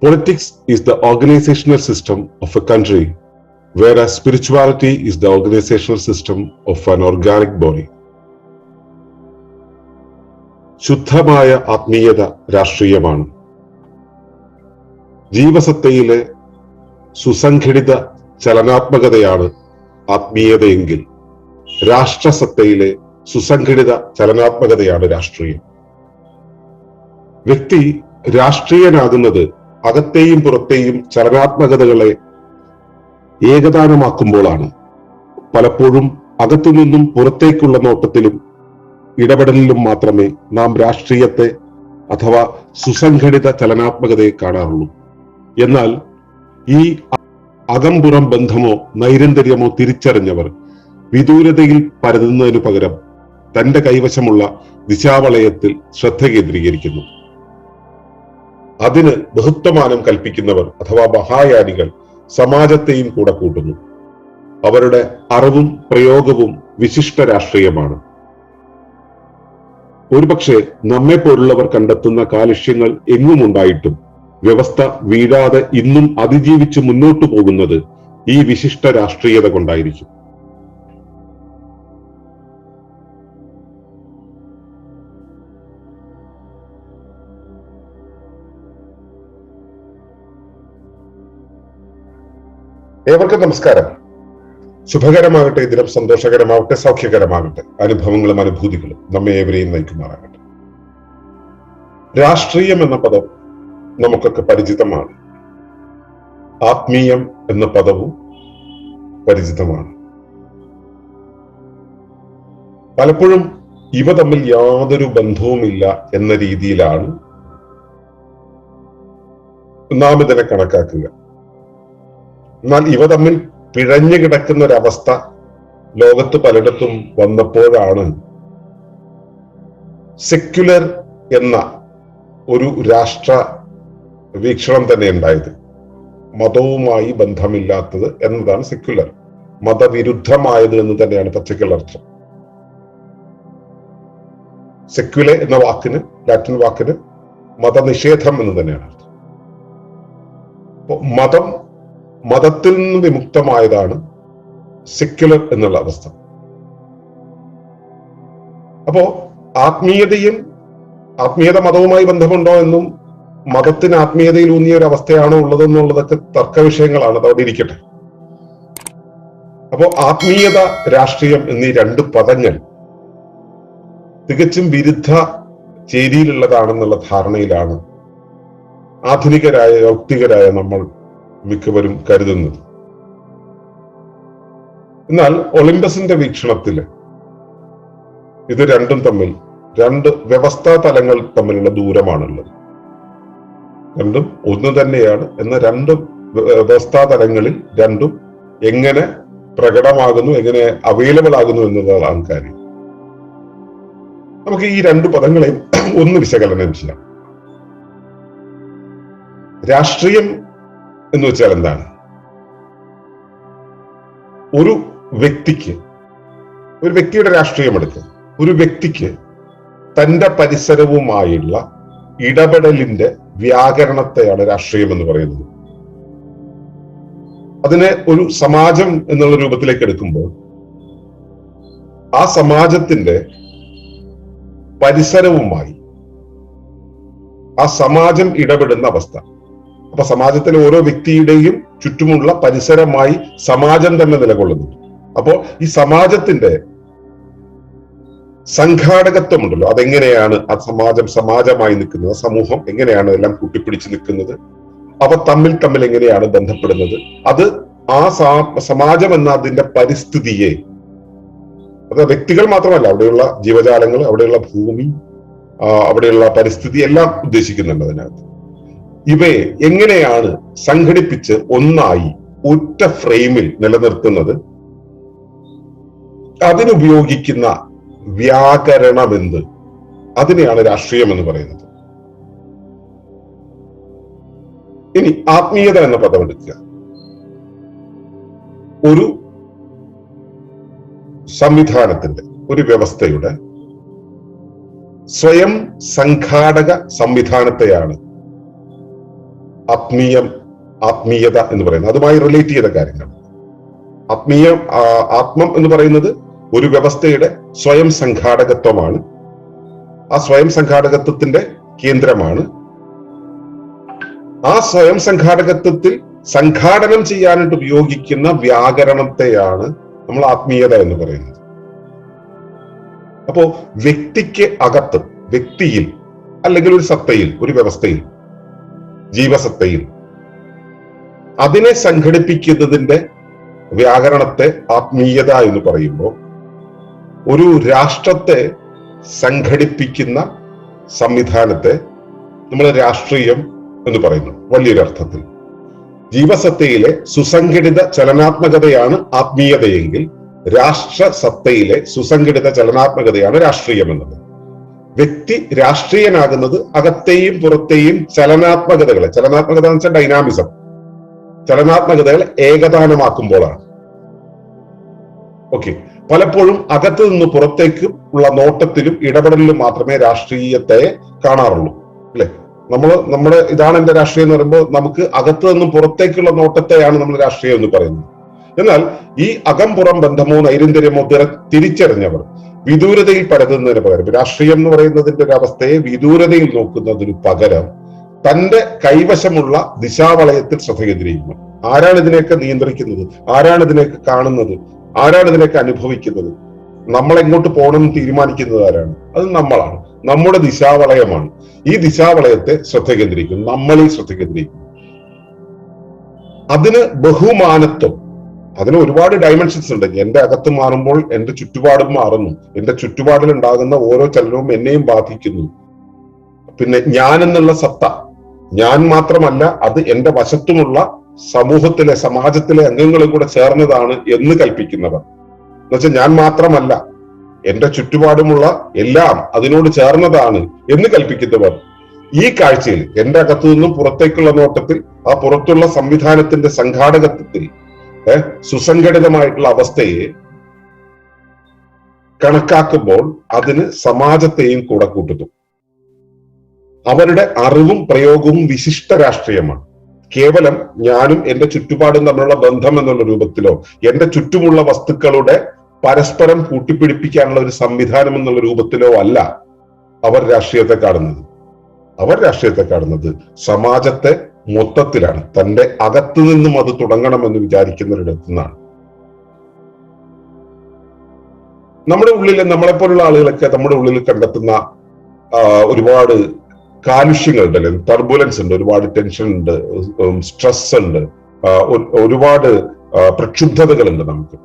Politics is the organizational system of a country, whereas spirituality is the organizational system of an organic body. ശുദ്ധമായ ആത്മീയത രാഷ്ട്രീയമാണ്. ജീവസത്തയിലെ സുസംഘടിത ചലനാത്മകതയാണ് ആത്മീയതയെങ്കിൽ രാഷ്ട്രസത്തയിലെ സുസംഘടിത ചലനാത്മകതയാണ് രാഷ്ട്രീയം. വ്യക്തി രാഷ്ട്രീയനാകുന്നത് അകത്തെയും പുറത്തെയും ചലനാത്മകതകളെ ഏകദാനമാക്കുമ്പോഴാണ്. പലപ്പോഴും അകത്തുനിന്നും പുറത്തേക്കുള്ള നോട്ടത്തിലും ഇടപെടലിലും മാത്രമേ നാം രാഷ്ട്രീയത്തെ അഥവാ സുസംഘടിത ചലനാത്മകതയെ കാണാറുള്ളൂ. എന്നാൽ ഈ അകംപുറം ബന്ധമോ നൈരന്തര്യമോ തിരിച്ചറിഞ്ഞവർ വിദൂരതയിൽ പരതുന്നതിനു പകരം തന്റെ കൈവശമുള്ള ദിശാവളയത്തിൽ ശ്രദ്ധ കേന്ദ്രീകരിക്കുന്നു. അതിന് ബഹുത്വമാനം കൽപ്പിക്കുന്നവർ അഥവാ മഹായാനികൾ സമാജത്തെയും കൂടെ കൂട്ടുന്നു. അവരുടെ അറിവും പ്രയോഗവും വിശിഷ്ട രാഷ്ട്രീയമാണ്. ഒരുപക്ഷെ നമ്മെ പോലുള്ളവർ കണ്ടെത്തുന്ന കാലുഷ്യങ്ങൾ എങ്ങുമുണ്ടായിട്ടും വ്യവസ്ഥ വീഴാതെ ഇന്നും അതിജീവിച്ച് മുന്നോട്ടു പോകുന്നത് ഈ വിശിഷ്ട രാഷ്ട്രീയത കൊണ്ടായിരിക്കും. ഏവർക്കും നമസ്കാരം. ശുഭകരമാകട്ടെ, ദിനം സന്തോഷകരമാകട്ടെ, സൗഖ്യകരമാകട്ടെ. അനുഭവങ്ങളും അനുഭൂതികളും നമ്മെ ഏവരെയും നയിക്കുമാറാകട്ടെ. രാഷ്ട്രീയം എന്ന പദം നമുക്കൊക്കെ പരിചിതമാണ്. ആത്മീയം എന്ന പദവും പരിചിതമാണ്. പലപ്പോഴും ഇവ തമ്മിൽ യാതൊരു ബന്ധവുമില്ല എന്ന രീതിയിലാണ് നാം ഇതിനെ കണക്കാക്കുക. എന്നാൽ ഇവ തമ്മിൽ പിഴഞ്ഞു കിടക്കുന്ന ഒരവസ്ഥ ലോകത്ത് പലയിടത്തും വന്നപ്പോഴാണ് സെക്യുലർ എന്ന ഒരു രാഷ്ട്ര വീക്ഷണം തന്നെ ഉണ്ടായത്. മതവുമായി ബന്ധമില്ലാത്തത് എന്നതാണ് സെക്യുലർ. മതവിരുദ്ധമായത് എന്ന് തന്നെയാണ് പച്ചക്കുള്ള അർത്ഥം. സെക്യുലെ എന്ന വാക്കിന്, ലാറ്റിൻ വാക്കിന് മതനിഷേധം എന്ന് തന്നെയാണ് അർത്ഥം. അപ്പോ മതത്തിൽ നിന്ന് വിമുക്തമായതാണ് സെക്യുലർ എന്നുള്ള അവസ്ഥ. അപ്പോ ആത്മീയത മതവുമായി ബന്ധമുണ്ടോ എന്നും മതത്തിന് ആത്മീയതയിൽ ഊന്നിയ ഒരു അവസ്ഥയാണോ ഉള്ളതെന്നുള്ളതൊക്കെ തർക്ക വിഷയങ്ങളാണ്. അതവിടെ ഇരിക്കട്ടെ. അപ്പോ ആത്മീയത, രാഷ്ട്രീയം എന്നീ രണ്ട് പദങ്ങൾ തികച്ചും വിരുദ്ധ ചേരിയിലുള്ളതാണെന്നുള്ള ധാരണയിലാണ് ആധുനികരായ യൗക്തികരായ നമ്മൾ മിക്കവരും കരുതുന്നത്. എന്നാൽ ഒളിമ്പസിന്റെ വീക്ഷണത്തില് ഇത് രണ്ടും തമ്മിൽ രണ്ട് വ്യവസ്ഥാ തലങ്ങൾ തമ്മിലുള്ള ദൂരമാണുള്ളത്. രണ്ടും ഒന്ന് തന്നെയാണ്. എന്ന രണ്ട് വ്യവസ്ഥാ തലങ്ങളിൽ രണ്ടും എങ്ങനെ പ്രകടമാകുന്നു, എങ്ങനെ അവൈലബിൾ ആകുന്നു എന്നതാണ് കാര്യം. നമുക്ക് ഈ രണ്ട് പദങ്ങളെയും ഒന്ന് വിശകലനം ചെയ്യാം. രാഷ്ട്രീയം എന്ന് വെച്ചാൽ എന്താണ്? ഒരു വ്യക്തിയുടെ രാഷ്ട്രീയം എടുക്കുക. ഒരു വ്യക്തിക്ക് തന്റെ പരിസരവുമായുള്ള ഇടപെടലിന്റെ വ്യാകരണത്തെയാണ് രാഷ്ട്രീയം എന്ന് പറയുന്നത്. അതിനെ ഒരു സമാജം എന്നുള്ള രൂപത്തിലേക്ക് എടുക്കുമ്പോൾ ആ സമാജത്തിന്റെ പരിസരവുമായി ആ സമാജം ഇടപെടുന്ന അവസ്ഥ. അപ്പൊ സമാജത്തിലെ ഓരോ വ്യക്തിയുടെയും ചുറ്റുമുള്ള പരിസരമായി സമാജം തന്നെ നിലകൊള്ളുന്നു. അപ്പോ ഈ സമാജത്തിന്റെ സംഘാടകത്വമുണ്ടല്ലോ, അതെങ്ങനെയാണ് ആ സമാജമായി നിൽക്കുന്നത്, സമൂഹം എങ്ങനെയാണ് എല്ലാം കൂട്ടിപ്പിടിച്ച് നിൽക്കുന്നത്, അവ തമ്മിൽ എങ്ങനെയാണ് ബന്ധപ്പെടുന്നത്, അത് ആ സമാജം എന്ന അതിന്റെ പരിസ്ഥിതിയെ, അത് വ്യക്തികൾ മാത്രമല്ല, അവിടെയുള്ള ജീവജാലങ്ങൾ, അവിടെയുള്ള ഭൂമി, അവിടെയുള്ള പരിസ്ഥിതി എല്ലാം ഉദ്ദേശിക്കുന്നുണ്ട് അതിനകത്ത്. ഇവയെ എങ്ങനെയാണ് സംഘടിപ്പിച്ച് ഒന്നായി ഒറ്റ ഫ്രെയിമിൽ നിലനിർത്തുന്നത്, അതിനുപയോഗിക്കുന്ന വ്യാകരണമെന്ത്, അതിനെയാണ് രാഷ്ട്രീയം എന്ന് പറയുന്നത്. ഇനി ആത്മീയത എന്ന പദം എടുക്കുക. ഒരു സംവിധാനത്തിന്റെ, ഒരു വ്യവസ്ഥയുടെ സ്വയം സംഘാടക സംവിധാനത്തെയാണ് ആത്മീയത എന്ന് പറയുന്നത്. അതുമായി റിലേറ്റ് ചെയ്ത കാര്യങ്ങൾ. ആത്മം എന്ന് പറയുന്നത് ഒരു വ്യവസ്ഥയുടെ സ്വയം സംഘാടകത്വമാണ്. ആ സ്വയം സംഘാടകത്വത്തിന്റെ കേന്ദ്രമാണ്. ആ സ്വയം സംഘാടകത്വത്തിൽ സംഘാടനം ചെയ്യാനായിട്ട് ഉപയോഗിക്കുന്ന വ്യാകരണത്തെയാണ് നമ്മൾ ആത്മീയത എന്ന് പറയുന്നത്. അപ്പോ വ്യക്തിക്ക് അകത്ത്, വ്യക്തിയിൽ അല്ലെങ്കിൽ ഒരു സത്തയിൽ, ഒരു വ്യവസ്ഥയിൽ, ജീവസത്തയിൽ അതിനെ സംഘടിപ്പിക്കുന്നതിന്റെ വ്യാകരണത്തെ ആത്മീയത എന്ന് പറയുമ്പോൾ, ഒരു രാഷ്ട്രത്തെ സംഘടിപ്പിക്കുന്ന സംവിധാനത്തെ നമ്മൾ രാഷ്ട്രീയം എന്ന് പറയുന്നു വലിയൊരു അർത്ഥത്തിൽ. ജീവസത്തയിലെ സുസംഘടിത ചലനാത്മകതയാണ് ആത്മീയതയെങ്കിൽ രാഷ്ട്രസത്തയിലെ സുസംഘടിത ചലനാത്മകതയാണ് രാഷ്ട്രീയം എന്നത്. വ്യക്തി രാഷ്ട്രീയനാകുന്നത് അകത്തെയും പുറത്തെയും ചലനാത്മകത എന്ന് വെച്ചാൽ ഡൈനാമിസം, ചലനാത്മകതകൾ ഏകദാനമാക്കുമ്പോഴാണ്. ഓക്കെ, പലപ്പോഴും അകത്ത് നിന്ന് പുറത്തേക്ക് ഉള്ള നോട്ടത്തിലും ഇടപെടലിലും മാത്രമേ രാഷ്ട്രീയത്തെ കാണാറുള്ളൂ, അല്ലെ? നമ്മുടെ ഇതാണ് എന്റെ രാഷ്ട്രീയം എന്ന് പറയുമ്പോൾ നമുക്ക് അകത്ത് നിന്നും പുറത്തേക്കുള്ള നോട്ടത്തെയാണ് നമ്മൾ രാഷ്ട്രീയം എന്ന് പറയുന്നത്. എന്നാൽ ഈ അകംപുറം ബന്ധമോ നൈരന്തര്യമോ തിരിച്ചറിഞ്ഞവർ വിദൂരതയിൽ പരതുന്നതിന് പകരം, രാഷ്ട്രീയം എന്ന് പറയുന്നതിന്റെ ഒരു അവസ്ഥയെ വിദൂരതയിൽ നോക്കുന്നതിന് പകരം തന്റെ കൈവശമുള്ള ദിശാവളയത്തിൽ ശ്രദ്ധ കേന്ദ്രീകരിക്കുന്നു. ആരാണ് ഇതിനെയൊക്കെ നിയന്ത്രിക്കുന്നത്? ആരാണ് ഇതിനെയൊക്കെ കാണുന്നത്? ആരാണ് ഇതിനെയൊക്കെ അനുഭവിക്കുന്നത്? നമ്മൾ എങ്ങോട്ട് പോകണമെന്ന് തീരുമാനിക്കുന്നത് ആരാണ്? അത് നമ്മളാണ്. നമ്മുടെ ദിശാവളയമാണ്. ഈ ദിശാവളയത്തെ ശ്രദ്ധ കേന്ദ്രീകരിക്കുന്നു, നമ്മളിൽ ശ്രദ്ധ കേന്ദ്രീകരിക്കുന്നു. അതിന് ബഹുമാനത്വം, അതിന് ഒരുപാട് ഡയമെൻഷൻസ് ഉണ്ട്. എന്റെ അകത്ത് മാറുമ്പോൾ എന്റെ ചുറ്റുപാടും മാറുന്നു. എന്റെ ചുറ്റുപാടിൽ ഉണ്ടാകുന്ന ഓരോ ചലനവും എന്നെയും ബാധിക്കുന്നു. പിന്നെ ഞാൻ എന്നുള്ള സത്ത ഞാൻ മാത്രമല്ല, അത് എന്റെ വശത്തുമുള്ള സമൂഹത്തിലെ, സമാജത്തിലെ അംഗങ്ങളും കൂടെ ചേർന്നതാണ് എന്ന് കൽപ്പിക്കുന്നവർ. എന്നുവെച്ചാൽ ഞാൻ മാത്രമല്ല, എന്റെ ചുറ്റുപാടുമുള്ള എല്ലാം അതിനോട് ചേർന്നതാണ് എന്ന് കൽപ്പിക്കുന്നവർ ഈ കാഴ്ചയിൽ, എന്റെ അകത്തു നിന്നും പുറത്തേക്കുള്ള നോട്ടത്തിൽ, ആ പുറത്തുള്ള സംവിധാനത്തിന്റെ സംഘാടകത്വത്തിൽ സുസംഘടിതമായിട്ടുള്ള അവസ്ഥയെ കണക്കാക്കുമ്പോൾ അതിന് സമാജത്തെയും കൂടെ കൂട്ടുന്നു. അവരുടെ അറിവും പ്രയോഗവും വിശിഷ്ട രാഷ്ട്രീയമാണ്. കേവലം ഞാനും എന്റെ ചുറ്റുപാടും തമ്മിലുള്ള ബന്ധം എന്നുള്ള രൂപത്തിലോ, എന്റെ ചുറ്റുമുള്ള വസ്തുക്കളുടെ പരസ്പരം കൂട്ടിപ്പിടിപ്പിക്കാനുള്ള ഒരു സംവിധാനം എന്നുള്ള രൂപത്തിലോ അല്ല അവർ രാഷ്ട്രീയത്തെ കാണുന്നത്. അവർ രാഷ്ട്രീയത്തെ കാണുന്നത് സമാജത്തെ മൊത്തത്തിലാണ്. തന്റെ അകത്തു നിന്നും അത് തുടങ്ങണമെന്ന് വിചാരിക്കുന്നവരിടത്തു നിന്നാണ്. നമ്മുടെ ഉള്ളിൽ, നമ്മളെപ്പോലുള്ള ആളുകളൊക്കെ നമ്മുടെ ഉള്ളിൽ കണ്ടെത്തുന്ന ഒരുപാട് കാലുഷ്യങ്ങളുണ്ടല്ലേ, ടർബുലൻസ് ഉണ്ട്, ഒരുപാട് ടെൻഷൻ ഉണ്ട്, സ്ട്രെസ് ഉണ്ട്, ഒരുപാട് പ്രക്ഷുബ്ധതകളുണ്ട് നമുക്ക്.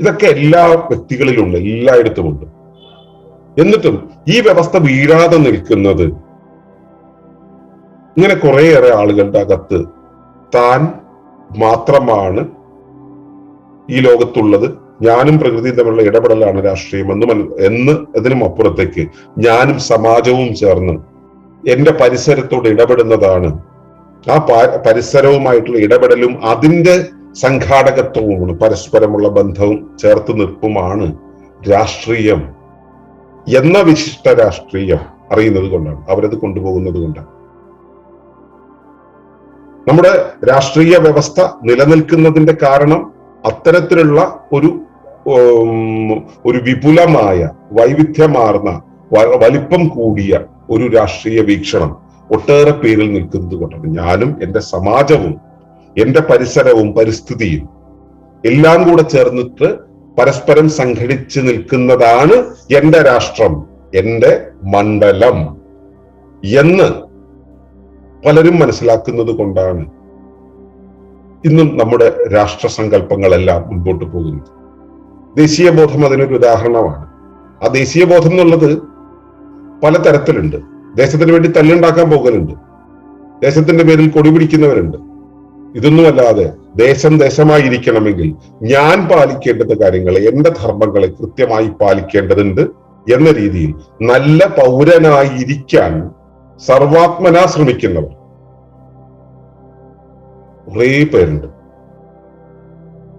ഇതൊക്കെ എല്ലാ വ്യക്തികളിലുണ്ട്, എല്ലായിടത്തുമുണ്ട്. എന്നിട്ടും ഈ വ്യവസ്ഥ വീഴാതെ നിൽക്കുന്നത് ഇങ്ങനെ കുറേയേറെ ആളുകളുടെ അകത്ത് താൻ മാത്രമാണ് ഈ ലോകത്തുള്ളത്, ഞാനും പ്രകൃതിയും തമ്മിലുള്ള ഇടപെടലാണ് രാഷ്ട്രീയം എന്ന് അതിനും അപ്പുറത്തേക്ക് ഞാനും സമാജവും ചേർന്ന് എന്റെ പരിസരത്തോട് ഇടപെടുന്നതാണ്, ആ പരിസരവുമായിട്ടുള്ള ഇടപെടലും അതിന്റെ സംഘാടകത്വവുമാണ്, പരസ്പരമുള്ള ബന്ധവും ചേർത്ത് നിൽപ്പുമാണ് രാഷ്ട്രീയം എന്ന വിശിഷ്ട രാഷ്ട്രീയം അറിയുന്നത് കൊണ്ടാണ്, അവരത് കൊണ്ടുപോകുന്നത് കൊണ്ടാണ്. നമ്മുടെ രാഷ്ട്രീയ വ്യവസ്ഥ നിലനിൽക്കുന്നതിന്റെ കാരണം അത്തരത്തിലുള്ള ഒരു വിപുലമായ, വൈവിധ്യമാർന്ന, വലിപ്പം കൂടിയ ഒരു രാഷ്ട്രീയ വീക്ഷണം ഒട്ടേറെ പേരിൽ നിൽക്കുന്നത് കൊണ്ടാണ്. ഞാനും എന്റെ സമാജവും എന്റെ പരിസരവും പരിസ്ഥിതിയും എല്ലാം കൂടെ ചേർന്നിട്ട് പരസ്പരം സംഘടിച്ച് നിൽക്കുന്നതാണ് എന്റെ രാഷ്ട്രം, എന്റെ മണ്ഡലം എന്ന് പലരും മനസ്സിലാക്കുന്നത് കൊണ്ടാണ് ഇന്നും നമ്മുടെ രാഷ്ട്രസങ്കല്പങ്ങളെല്ലാം മുൻപോട്ട് പോകുന്നത്. ദേശീയ ബോധം അതിനൊരു ഉദാഹരണമാണ്. ആ ദേശീയ ബോധം എന്നുള്ളത് പലതരത്തിലുണ്ട്. ദേശത്തിന് വേണ്ടി തല്ലുണ്ടാക്കാൻ പോകലുണ്ട്, ദേശത്തിന്റെ പേരിൽ കൊടി പിടിക്കുന്നവരുണ്ട്. ഇതൊന്നുമല്ലാതെ ദേശം ദേശമായിരിക്കണമെങ്കിൽ ഞാൻ പാലിക്കേണ്ടുന്ന കാര്യങ്ങളെ, എന്റെ ധർമ്മങ്ങളെ കൃത്യമായി പാലിക്കേണ്ടതുണ്ട് എന്ന രീതിയിൽ നല്ല പൗരനായിരിക്കാൻ സർവാത്മന ശ്രമിക്കുന്നവർ കുറേ പേരുണ്ട്.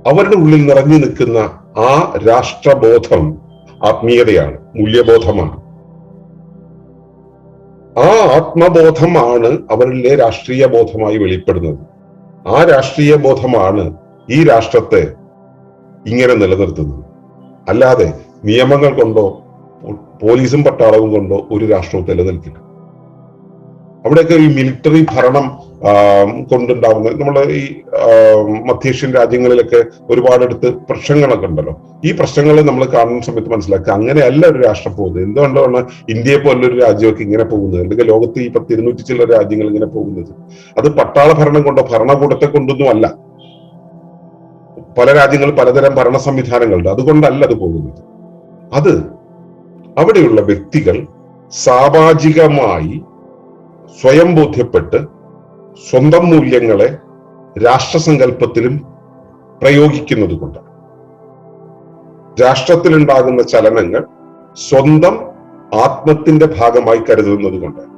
അവരുടെ ഉള്ളിൽ നിറഞ്ഞു നിൽക്കുന്ന ആ രാഷ്ട്രബോധം ആത്മീയതയാണ്, മൂല്യബോധമാണ്. ആ ആത്മബോധമാണ് അവരിലെ രാഷ്ട്രീയ ബോധമായി വെളിപ്പെടുന്നത്. ആ രാഷ്ട്രീയ ബോധമാണ് ഈ രാഷ്ട്രത്തെ ഇങ്ങനെ നിലനിർത്തുന്നത്. അല്ലാതെ നിയമങ്ങൾ കൊണ്ടോ പോലീസും പട്ടാളവും കൊണ്ടോ ഒരു രാഷ്ട്രവും നിലനിൽക്കില്ല. അവിടെയൊക്കെ ഈ മിലിറ്ററി ഭരണം കൊണ്ടുണ്ടാവുന്ന നമ്മളെ ഈ മധ്യേഷ്യൻ രാജ്യങ്ങളിലൊക്കെ ഒരുപാടെടുത്ത് പ്രശ്നങ്ങളൊക്കെ ഉണ്ടല്ലോ. ഈ പ്രശ്നങ്ങൾ നമ്മൾ കാണുന്ന സമയത്ത് മനസ്സിലാക്കുക അങ്ങനെയല്ല ഒരു രാഷ്ട്രം പോകുന്നത്. എന്തുകൊണ്ടാണ് ഇന്ത്യയെ പോലൊരു രാജ്യമൊക്കെ ഇങ്ങനെ പോകുന്നത്, അല്ലെങ്കിൽ ലോകത്ത് ഈ 200 ചില രാജ്യങ്ങൾ ഇങ്ങനെ പോകുന്നത്? അത് പട്ടാള ഭരണം കൊണ്ടോ ഭരണകൂടത്തെ കൊണ്ടൊന്നും അല്ല. പല രാജ്യങ്ങൾ പലതരം ഭരണ സംവിധാനങ്ങളുണ്ട്, അതുകൊണ്ടല്ല അത് പോകുന്നത്. അത് അവിടെയുള്ള വ്യക്തികൾ സാമാജികമായി സ്വയം ബോധ്യപ്പെട്ട് സ്വന്തം മൂല്യങ്ങളെ രാഷ്ട്രസങ്കല്പത്തിലും പ്രയോഗിക്കുന്നത് കൊണ്ടാണ്. രാഷ്ട്രത്തിലുണ്ടാകുന്ന ചലനങ്ങൾ സ്വന്തം ആത്മത്തിന്റെ ഭാഗമായി കരുതുന്നത് കൊണ്ടാണ്.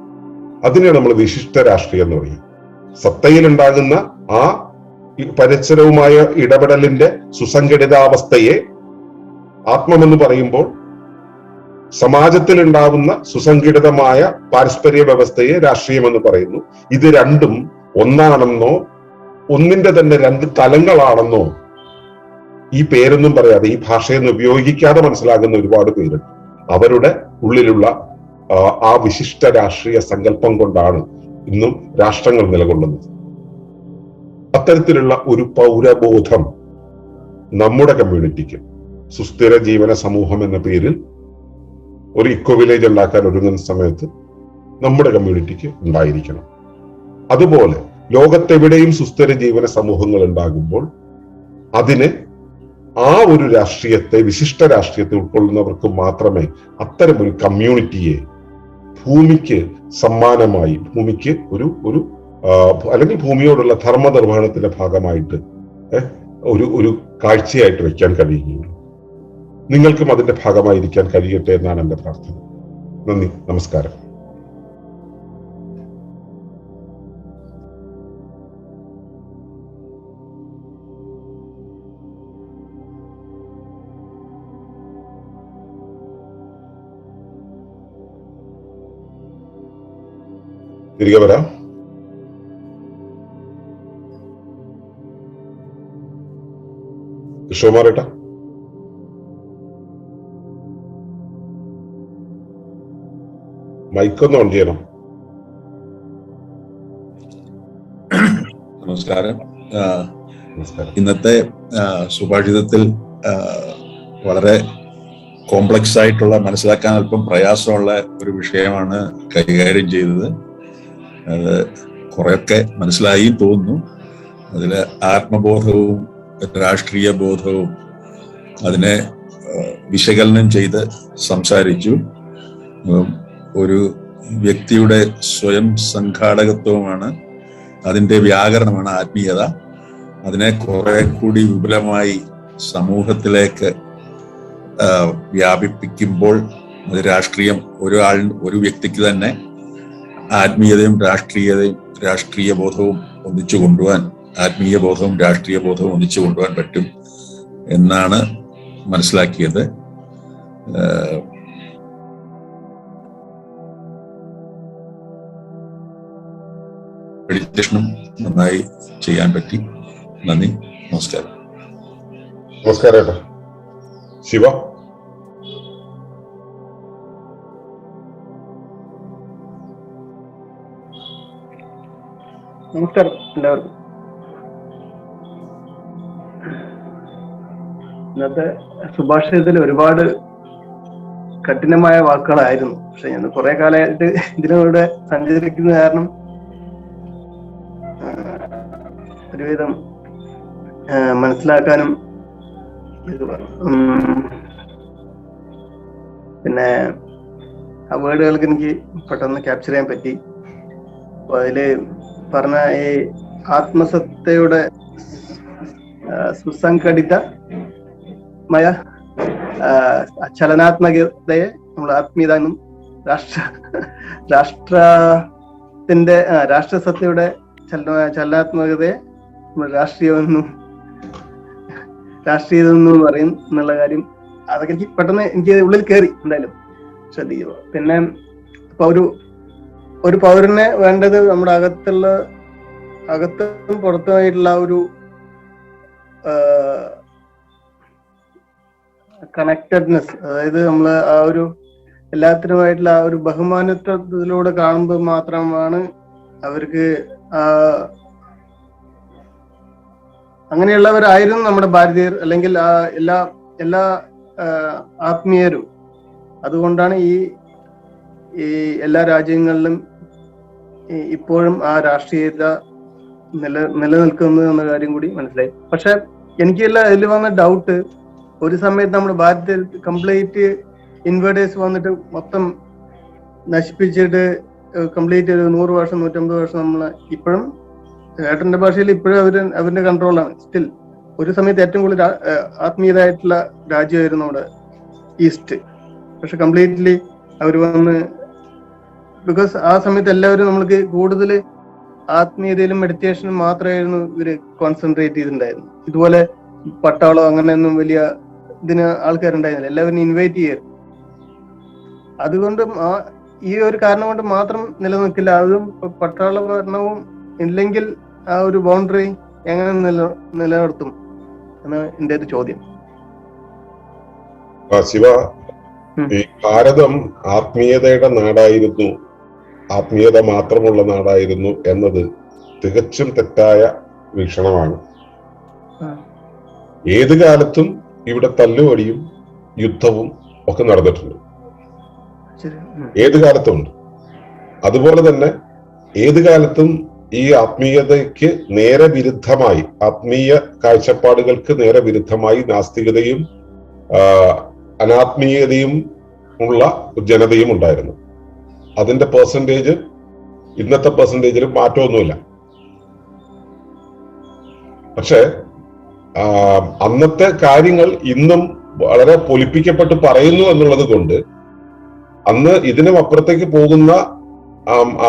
അതിനെയാണ് നമ്മൾ വിശിഷ്ട രാഷ്ട്രീയം എന്ന് പറയുന്നത്. സത്തയിലുണ്ടാകുന്ന ആ പരിസരവുമായ ഇടപെടലിന്റെ സുസംഘടിതാവസ്ഥയെ ആത്മമെന്ന് പറയുമ്പോൾ, സമാജത്തിൽ ഉണ്ടാവുന്ന സുസംഘടിതമായ പാരസ്പര്യ വ്യവസ്ഥയെ രാഷ്ട്രീയമെന്ന് പറയുന്നു. ഇത് രണ്ടും ഒന്നാണെന്നോ ഒന്നിന്റെ തന്നെ രണ്ട് തലങ്ങളാണെന്നോ ഈ പേരൊന്നും പറയാതെ, ഈ ഭാഷയൊന്നും ഉപയോഗിക്കാതെ മനസ്സിലാകുന്ന ഒരുപാട് പേരുണ്ട്. അവരുടെ ഉള്ളിലുള്ള ആ വിശിഷ്ട രാഷ്ട്രീയ സങ്കല്പം കൊണ്ടാണ് ഇന്നും രാഷ്ട്രങ്ങൾ നിലകൊള്ളുന്നത്. അത്തരത്തിലുള്ള ഒരു പൗരബോധം നമ്മുടെ കമ്മ്യൂണിറ്റിക്ക് സുസ്ഥിര ജീവന സമൂഹം എന്ന പേരിൽ ഒരു ഇക്കോ വില്ലേജ് ഉണ്ടാക്കാൻ ഒരുങ്ങുന്ന സമയത്ത് നമ്മുടെ കമ്മ്യൂണിറ്റിക്ക് ഉണ്ടായിരിക്കണം. അതുപോലെ ലോകത്തെവിടെയും സുസ്ഥിര ജീവന സമൂഹങ്ങൾ ഉണ്ടാകുമ്പോൾ അതിന് ആ ഒരു രാഷ്ട്രീയത്തെ, വിശിഷ്ട രാഷ്ട്രീയത്തെ ഉൾക്കൊള്ളുന്നവർക്ക് മാത്രമേ അത്തരം ഒരു കമ്മ്യൂണിറ്റിയെ ഭൂമിക്ക് സമ്മാനമായി, ഭൂമിക്ക് ഒരു അല്ലെങ്കിൽ ഭൂമിയോടുള്ള ധർമ്മനിർവഹണത്തിന്റെ ഭാഗമായിട്ട് ഒരു കാഴ്ചയായിട്ട് വെക്കാൻ കഴിയുകയുള്ളൂ. നിങ്ങൾക്കും അതിന്റെ ഭാഗമായിരിക്കാൻ കഴിയട്ടെ എന്നാണ് എന്റെ പ്രാർത്ഥന. നന്ദി, നമസ്കാരം. തിരികെ വരാം. കൃഷ്ണകുമാറേട്ടാ, മൈക്കൊന്ന് ഓൺ ചെയ്യണം. നമസ്കാരം. ഇന്നത്തെ സുഭാഷിതത്തിൽ വളരെ കോംപ്ലക്സ് ആയിട്ടുള്ള, മനസ്സിലാക്കാൻ അല്പം പ്രയാസമുള്ള ഒരു വിഷയമാണ് കൈകാര്യം ചെയ്തത്. അത് കുറെയൊക്കെ മനസ്സിലായി തോന്നുന്നു. അതിൽ ആത്മബോധവും രാഷ്ട്രീയ ബോധവും അതിനെ വിശകലനം ചെയ്ത് സംസാരിച്ചു. ഒരു വ്യക്തിയുടെ സ്വയം സംഘാടകത്വമാണ്, അതിൻ്റെ വ്യാകരണമാണ് ആത്മീയത. അതിനെ കുറെ കൂടി വിപുലമായി സമൂഹത്തിലേക്ക് വ്യാപിപ്പിക്കുമ്പോൾ അത് രാഷ്ട്രീയം, ഒരു വ്യക്തിക്ക് തന്നെ ആത്മീയതയും രാഷ്ട്രീയ ബോധവും ഒന്നിച്ചു കൊണ്ടുപോകാൻ, ആത്മീയ ബോധവും രാഷ്ട്രീയ ബോധവും ഒന്നിച്ചു കൊണ്ടുപോകാൻ പറ്റും എന്നാണ് മനസ്സിലാക്കിയത്. മെഡിറ്റേഷനും നന്നായി ചെയ്യാൻ പറ്റി. നന്ദി, നമസ്കാരം. നമസ്കാരം. ശിവ. നമസ്കാരം എല്ലാവർക്കും. ഇന്നത്തെ സുഭാഷിതത്തിൽ ഒരുപാട് കഠിനമായ വാക്കുകളായിരുന്നു. പക്ഷെ ഞാൻ കുറെ കാലമായിട്ട് ഇതിലൂടെ സഞ്ചരിക്കുന്ന കാരണം ഒരുവിധം മനസ്സിലാക്കാനും പിന്നെ ആ വേർഡുകൾക്ക് എനിക്ക് പെട്ടെന്ന് ക്യാപ്ചർ ചെയ്യാൻ പറ്റി. അപ്പൊ അതില് പറഞ്ഞ ഈ ആത്മസത്തയുടെ സുസംഘടിതമായ ചലനാത്മകതയെ നമ്മൾ ആത്മീയത എന്നും രാഷ്ട്രസത്തയുടെ ചലനാത്മകതയെ നമ്മൾ രാഷ്ട്രീയമെന്നും പറയും എന്നുള്ള കാര്യം അതൊക്കെ എനിക്ക് പെട്ടെന്ന് എനിക്ക് ഉള്ളിൽ കയറി. എന്തായാലും ശ്രദ്ധിക്കുക. പിന്നെ ഇപ്പൊ ഒരു ഒരു പൗരനെ വേണ്ടത് നമ്മുടെ അകത്തും പുറത്തുമായിട്ടുള്ള ഒരു കണക്റ്റഡ്നെസ്, അതായത് നമ്മള് ആ ഒരു എല്ലാത്തിനുമായിട്ടുള്ള ആ ഒരു ബഹുമാനത്വത്തിലൂടെ കാണുമ്പോൾ മാത്രമാണ് അവർക്ക് അങ്ങനെയുള്ളവരായിരുന്നു നമ്മുടെ ഭാരതീയർ, അല്ലെങ്കിൽ എല്ലാ ആത്മീയരും. അതുകൊണ്ടാണ് ഈ എല്ലാ രാജ്യങ്ങളിലും ഇപ്പോഴും ആ രാഷ്ട്രീയത നിലനിൽക്കുന്നത് എന്ന കാര്യം കൂടി മനസ്സിലായി. പക്ഷെ എനിക്കല്ല ഇതിൽ വന്ന ഡൗട്ട്, ഒരു സമയത്ത് നമ്മുടെ ഭാരതത്തിൽ കംപ്ലീറ്റ് ഇൻവേർട്ടേഴ്സ് വന്നിട്ട് മൊത്തം നശിപ്പിച്ചിട്ട് കംപ്ലീറ്റ് ഒരു 100 വർഷം 150 വർഷം നമ്മളെ ഇപ്പോഴും ഏട്ടന്റെ ഭാഷയിൽ ഇപ്പോഴും അവരുടെ കൺട്രോളാണ് സ്റ്റിൽ. ഒരു സമയത്ത് ഏറ്റവും കൂടുതൽ ആത്മീയതായിട്ടുള്ള രാജ്യമായിരുന്നു നമ്മുടെ ഈസ്റ്റ്. പക്ഷെ കംപ്ലീറ്റ്ലി അവർ വന്ന്, ബിക്കോസ് ആ സമയത്ത് എല്ലാവരും നമ്മൾക്ക് കൂടുതൽ ആത്മീയതയിലും മെഡിറ്റേഷനും മാത്രമായിരുന്നു ഇവര് കോൺസെൻട്രേറ്റ് ചെയ്തിട്ടുണ്ടായിരുന്നു. ഇതുപോലെ പട്ടാളോ അങ്ങനെയൊന്നും വലിയ ഇതിന് ആൾക്കാരുണ്ടായിരുന്നില്ല, എല്ലാവരും ഇൻവൈറ്റ് ചെയ്യായിരുന്നു. അതുകൊണ്ട് ഈ ഒരു കാരണം കൊണ്ട് മാത്രം നിലനിൽക്കില്ല. അതും പട്ടാള ഭരണവും ഇല്ലെങ്കിൽ ആ ഒരു ബൗണ്ടറി എങ്ങനെ നിലനിർത്തും എന്ന് എന്റെ ഒരു ചോദ്യം. ശിവ, ഈ ഭാരതം ആത്മീയതയുടെ നാടായിരുന്നു, ആത്മീയത മാത്രമുള്ള നാടായിരുന്നു എന്നത് തികച്ചും തെറ്റായ വീക്ഷണമാണ്. ഏത് കാലത്തും ഇവിടെ തല്ലുവടിയും യുദ്ധവും ഒക്കെ നടന്നിട്ടുണ്ട്, ഏത് കാലത്തും ഉണ്ട്. അതുപോലെ തന്നെ ഏത് കാലത്തും ഈ ആത്മീയതയ്ക്ക് നേരെ വിരുദ്ധമായി, ആത്മീയ കാഴ്ചപ്പാടുകൾക്ക് നേരെ വിരുദ്ധമായി നാസ്തികതയും അനാത്മീയതയും ഉള്ള ജനതയും ഉണ്ടായിരുന്നു. അതിന്റെ പെർസെന്റേജ് ഇന്നത്തെ പെർസെന്റേജിൽ മാറ്റമൊന്നുമില്ല. പക്ഷെ അന്നത്തെ കാര്യങ്ങൾ ഇന്നും വളരെ പൊലിപ്പിക്കപ്പെട്ട് പറയുന്നു എന്നുള്ളത് കൊണ്ട് അന്ന് ഇതിനും അപ്പുറത്തേക്ക് പോകുന്ന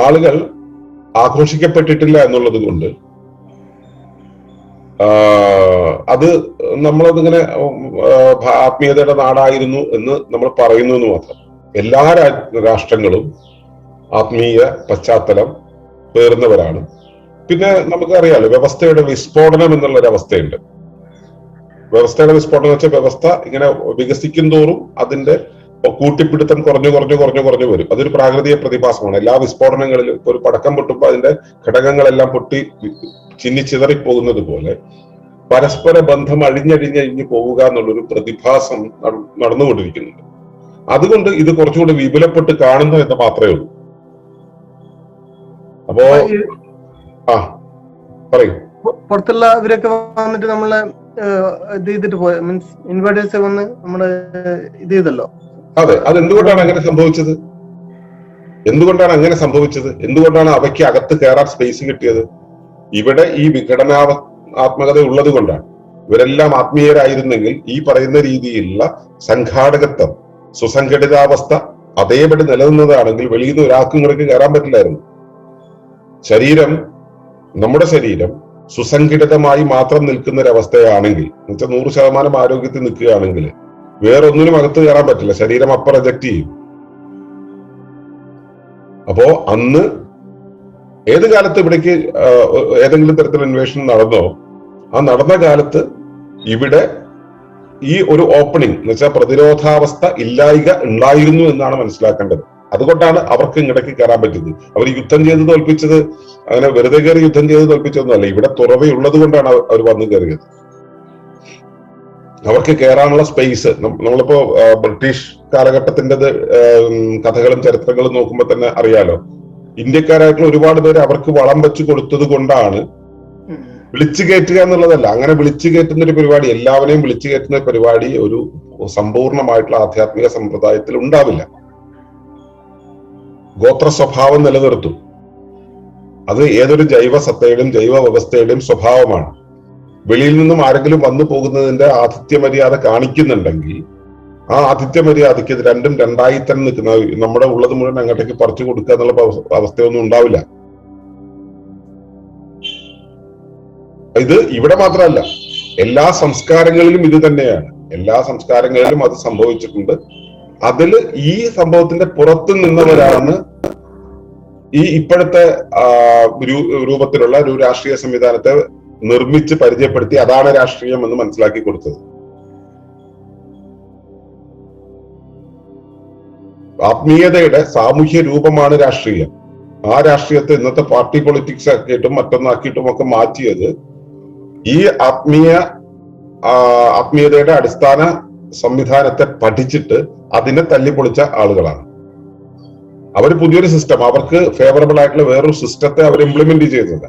ആളുകൾ ആഘോഷിക്കപ്പെട്ടിട്ടില്ല എന്നുള്ളത് കൊണ്ട് അത് നമ്മളതിങ്ങനെ ആത്മീയതയുടെ നാടായിരുന്നു എന്ന് നമ്മൾ പറയുന്നു എന്ന് മാത്രം. എല്ലാ രാഷ്ട്രങ്ങളും ആത്മീയ പശ്ചാത്തലം പേറുന്നവരാണ്. പിന്നെ നമുക്കറിയാലോ, വ്യവസ്ഥയുടെ വിസ്ഫോടനം എന്നുള്ളൊരവസ്ഥയുണ്ട്. വ്യവസ്ഥയുടെ വിസ്ഫോടനം എന്ന് വെച്ചാൽ വ്യവസ്ഥ ഇങ്ങനെ വികസിക്കും തോറും അതിന്റെ കൂട്ടിപ്പിടുത്തം കുറഞ്ഞു വരും. അതൊരു പ്രാകൃതിക പ്രതിഭാസമാണ്. എല്ലാ വിസ്ഫോടനങ്ങളിലും ഇപ്പൊ ഒരു പടക്കം പൊട്ടുമ്പോൾ അതിന്റെ ഘടകങ്ങളെല്ലാം പൊട്ടി ചിന്നിച്ചിതറിപ്പോകുന്നത് പോലെ പരസ്പര ബന്ധം അഴിഞ്ഞഴിഞ്ഞ് പോവുക എന്നുള്ളൊരു പ്രതിഭാസം നടന്നുകൊണ്ടിരിക്കുന്നുണ്ട്. അതുകൊണ്ട് ഇത് കുറച്ചുകൂടി വിപുലപ്പെട്ട് കാണുന്നു എന്ന് മാത്രമേ ഉള്ളൂ. അപ്പോ പറയൂ. പുറത്തുള്ള അവരൊക്കെ വന്നിട്ട് നമ്മളെ ഇത് ചെയ്തിട്ട് പോയ മീൻസ് ഇൻവേർട്ടേഴ്സ് വന്ന് നമ്മള് ഇത് ചെയ്തല്ലോ. അതെ, അതെന്തുകൊണ്ടാണ് അങ്ങനെ സംഭവിച്ചത്? എന്തുകൊണ്ടാണ് അവയ്ക്ക് അകത്ത് കയറാൻ സ്പേസ് കിട്ടിയത്? ഇവിടെ ഈ വിഘടനാത്മകത ഉള്ളത് കൊണ്ടാണ്. ഇവരെല്ലാം ആത്മീയരായിരുന്നെങ്കിൽ ഈ പറയുന്ന രീതിയിലുള്ള സംഘാടകത്വം, സുസംഘടിതാവസ്ഥ അതേപടി നിലനിന്നതാണെങ്കിൽ വെളിയിൽ നിന്ന് ഒരാൾക്കും ഇങ്ങോട്ട് കയറാൻ പറ്റില്ലായിരുന്നു. നമ്മുടെ ശരീരം സുസംഘടിതമായി മാത്രം നിൽക്കുന്ന ഒരവസ്ഥയാണെങ്കിൽ, എന്നുവെച്ചാൽ 100% ആരോഗ്യത്തിൽ നിൽക്കുകയാണെങ്കിൽ വേറൊന്നിനും അകത്ത് കയറാൻ പറ്റില്ല. ശരീരം അപ്പം റിജക്ട് ചെയ്യും. അപ്പോ അന്ന് ഏത് കാലത്ത് ഇവിടേക്ക് ഏതെങ്കിലും തരത്തിൽ ഇൻവേഷൻ നടന്നോ, ആ നടന്ന കാലത്ത് ഇവിടെ ഈ ഒരു ഓപ്പണിംഗ് എന്ന് വെച്ചാൽ പ്രതിരോധാവസ്ഥ ഉണ്ടായിരുന്നു എന്നാണ് മനസ്സിലാക്കേണ്ടത്. അതുകൊണ്ടാണ് അവർക്ക് ഇങ്ങടേക്ക് കയറാൻ പറ്റിയത്. അവർ യുദ്ധം ചെയ്ത് തോൽപ്പിച്ചത് അങ്ങനെ വെറുതെ കയറി യുദ്ധം ചെയ്ത് തോൽപ്പിച്ചതൊന്നുമല്ല. ഇവിടെ തുറവയുള്ളത് കൊണ്ടാണ് അവർ വന്നു കയറിയത്. അവർക്ക് കയറാനുള്ള സ്പേസ്, നമ്മളിപ്പോ ബ്രിട്ടീഷ് കാലഘട്ടത്തിന്റെ കഥകളും ചരിത്രങ്ങളും നോക്കുമ്പോൾ തന്നെ അറിയാലോ, ഇന്ത്യക്കാരായിട്ടുള്ള ഒരുപാട് പേര് അവർക്ക് വളം വെച്ച് കൊടുത്തത് കൊണ്ടാണ്. വിളിച്ചു കയറ്റുക എന്നുള്ളതല്ല, അങ്ങനെ വിളിച്ചു കയറ്റുന്ന ഒരു പരിപാടി, എല്ലാവരെയും വിളിച്ചു കയറ്റുന്ന പരിപാടി ഒരു സമ്പൂർണമായിട്ടുള്ള ആധ്യാത്മിക സമ്പ്രദായത്തിൽ ഉണ്ടാവില്ല. ഗോത്ര സ്വഭാവം നിലനിർത്തും. അത് ഏതൊരു ജൈവ സത്തയുടെയും ജൈവ വ്യവസ്ഥയുടെയും സ്വഭാവമാണ്. വെളിയിൽ നിന്നും ആരെങ്കിലും വന്നു പോകുന്നതിന്റെ ആതിഥ്യ മര്യാദ കാണിക്കുന്നുണ്ടെങ്കിൽ ആ ആതിഥ്യ മര്യാദയ്ക്ക് ഇത് രണ്ടും രണ്ടായി തന്നെ നിൽക്കുന്ന, നമ്മുടെ ഉള്ളത് മുഴുവൻ അങ്ങോട്ടേക്ക് പറിച്ചു കൊടുക്കുക എന്നുള്ള അവസ്ഥയൊന്നും ഉണ്ടാവില്ല. ഇത് ഇവിടെ മാത്രമല്ല, എല്ലാ സംസ്കാരങ്ങളിലും ഇത് തന്നെയാണ്. എല്ലാ സംസ്കാരങ്ങളിലും അത് സംഭവിച്ചിട്ടുണ്ട്. അതിൽ ഈ സംഭവത്തിന്റെ പുറത്തു നിന്നവരാണ് ഈ ഇപ്പോഴത്തെ രൂപത്തിലുള്ള ഒരു രാഷ്ട്രീയ സംവിധാനത്തെ നിർമ്മിച്ച് പരിചയപ്പെടുത്തി അതാണ് രാഷ്ട്രീയം എന്ന് മനസ്സിലാക്കി കൊടുത്തത്. ആത്മീയതയുടെ സാമൂഹ്യ രൂപമാണ് രാഷ്ട്രീയം. ആ രാഷ്ട്രീയത്തെ ഇന്നത്തെ പാർട്ടി പൊളിറ്റിക്സ് ആക്കിയിട്ടും മറ്റൊന്നാക്കിയിട്ടും ഒക്കെ മാറ്റിയത് ഈ ആത്മീയതയുടെ അടിസ്ഥാന സംവിധാനത്തെ പഠിച്ചിട്ട് അതിനെ തല്ലിപ്പൊളിച്ച ആളുകളാണ്. അവർ പുതിയൊരു സിസ്റ്റം, അവർക്ക് ഫേവറബിൾ ആയിട്ടുള്ള വേറൊരു സിസ്റ്റത്തെ അവർ ഇംപ്ലിമെന്റ് ചെയ്തത്.